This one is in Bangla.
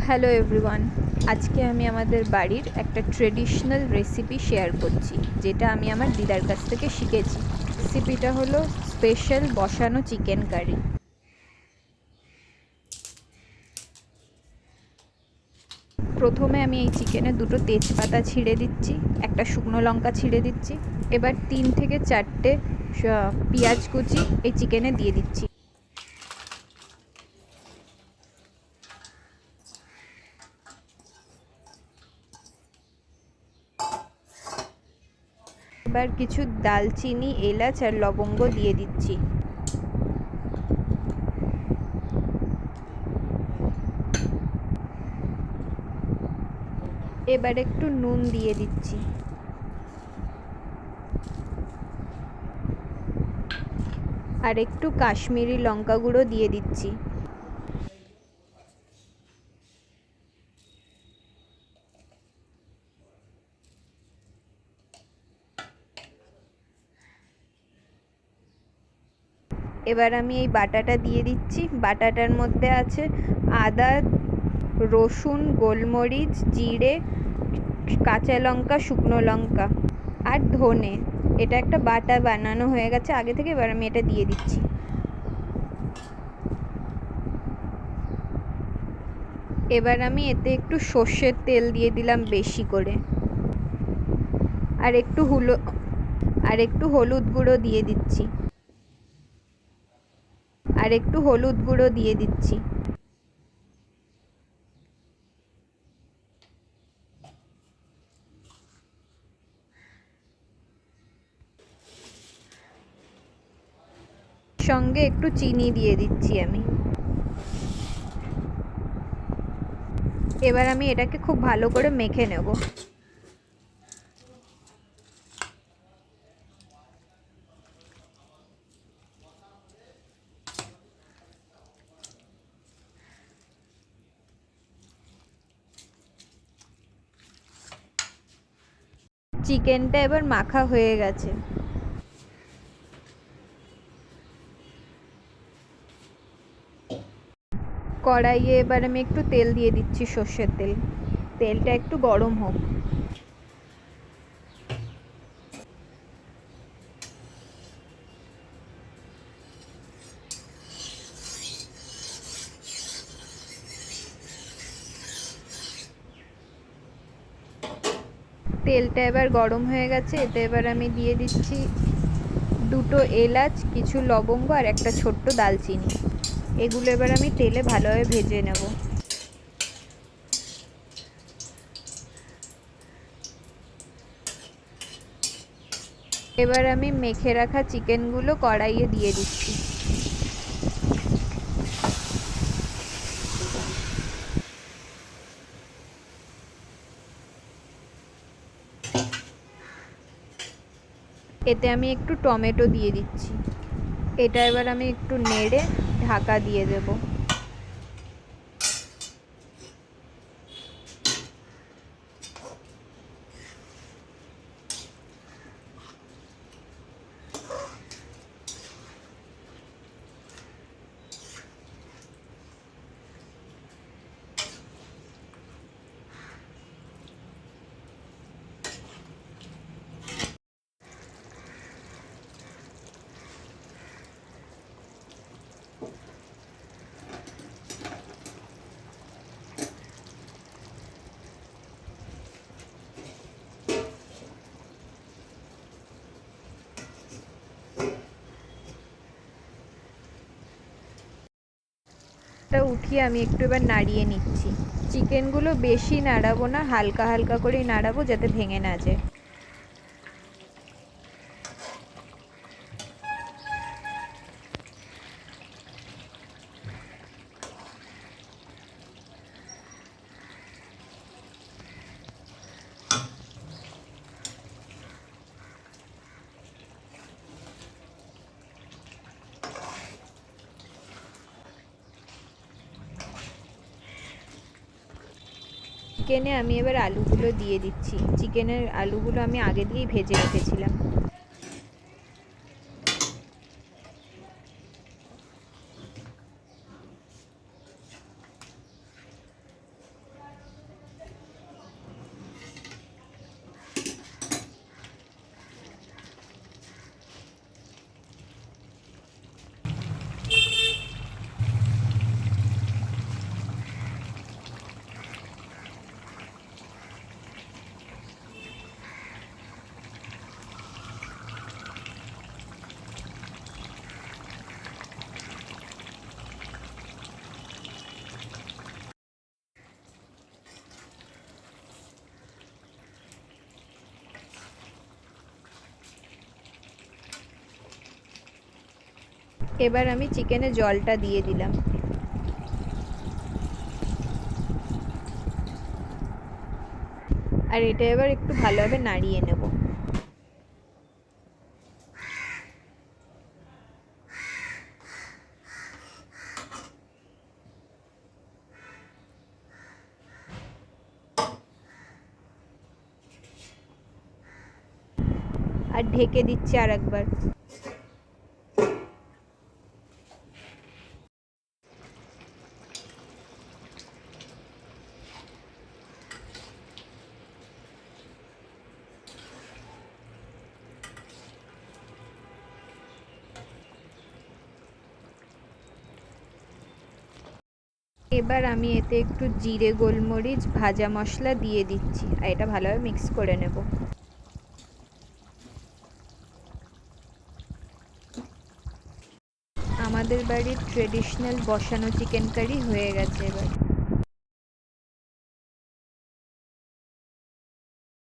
হ্যালো এভরিওয়ান, আজকে আমি আমাদের বাড়ির একটা ট্রেডিশনাল রেসিপি শেয়ার করছি, যেটা আমি আমার দিদার কাছ থেকে শিখেছি। রেসিপিটা হলো স্পেশাল বসানো চিকেন কারি। প্রথমে আমি এই চিকেনে দুটো তেজপাতা ছিঁড়ে দিচ্ছি, একটা শুকনো লঙ্কা ছিঁড়ে দিচ্ছি। এবার 3 থেকে 4টে পেঁয়াজ কুচি এই চিকেনে দিয়ে দিচ্ছি। এবার কিছু দালচিনি, এলাচ আর লবঙ্গ দিয়ে দিচ্ছি। এবার একটু নুন দিয়ে দিচ্ছি। আর একটু কাশ্মীরি লঙ্কা গুঁড়ো দিয়ে দিচ্ছি। এবার আমি এই বাটাটা দিয়ে দিচ্ছি। বাটাটার মধ্যে আছে আদা, রসুন, গোলমরিচ, জিরে, কাঁচা লঙ্কা, শুকনো লঙ্কা আর ধনে। এটা একটা বাটা বানানো হয়ে গেছে আগে থেকে। এবার আমি এটা দিয়ে দিচ্ছি। এবার আমি এতে একটু সর্ষের তেল দিয়ে দিলাম বেশি করে। আর একটু হলুদ গুঁড়ো দিয়ে দিচ্ছি। সঙ্গে একটু চিনি দিয়ে দিচ্ছি আমি। এবার আমি এটাকে খুব ভালো করে মেখে নেব। চিকেনটা এবার মাখা হয়ে গেছে। কড়াইয়ে এবার আমি একটু তেল দিয়ে দিচ্ছি, সর্ষের তেল। তেলটা একটু গরম হোক। তেলটা এবার গরম হয়ে গেছে। এতে এবার আমি দিয়ে দিচ্ছি দুটো এলাচ, কিছু লবঙ্গ আর একটা ছোট্ট দালচিনি। এগুলো এবার আমি তেলে ভালোভাবে ভেজে নেব। এবার আমি মেখে রাখা চিকেনগুলো কড়াইয়ে দিয়ে দিচ্ছি। এতে আমি একটু টমেটো দিয়ে দিচ্ছি। এটা এবার আমি একটু নেড়ে ঢাকা দিয়ে দেব। উঠিয়ে আমি একটু এবার নাড়িয়ে নিচ্ছি। চিকেনগুলো বেশি নাড়াবো না, হালকা হালকা করেই নাড়াবো যাতে ভেঙে না যায়। চিকেনে আমি এবার আলুগুলো দিয়ে দিচ্ছি। চিকেনের আলুগুলো আমি আগে দিয়েই ভেজে রেখেছিলাম। এবার আমি চিকেনে জলটা দিয়ে দিলাম। আর এটা এবার একটু ভালোভাবে নাড়িয়ে নেব। আর ঢেকে দিচ্ছি আর একবার। এবার আমি এতে একটু জিরে গোলমরিচ ভাজা মশলা দিয়ে দিচ্ছি আর এটা ভালোভাবে মিক্স করে নেব। আমাদের বাড়ির ট্রেডিশনাল বসানো চিকেন কারি হয়ে গেছে এবার।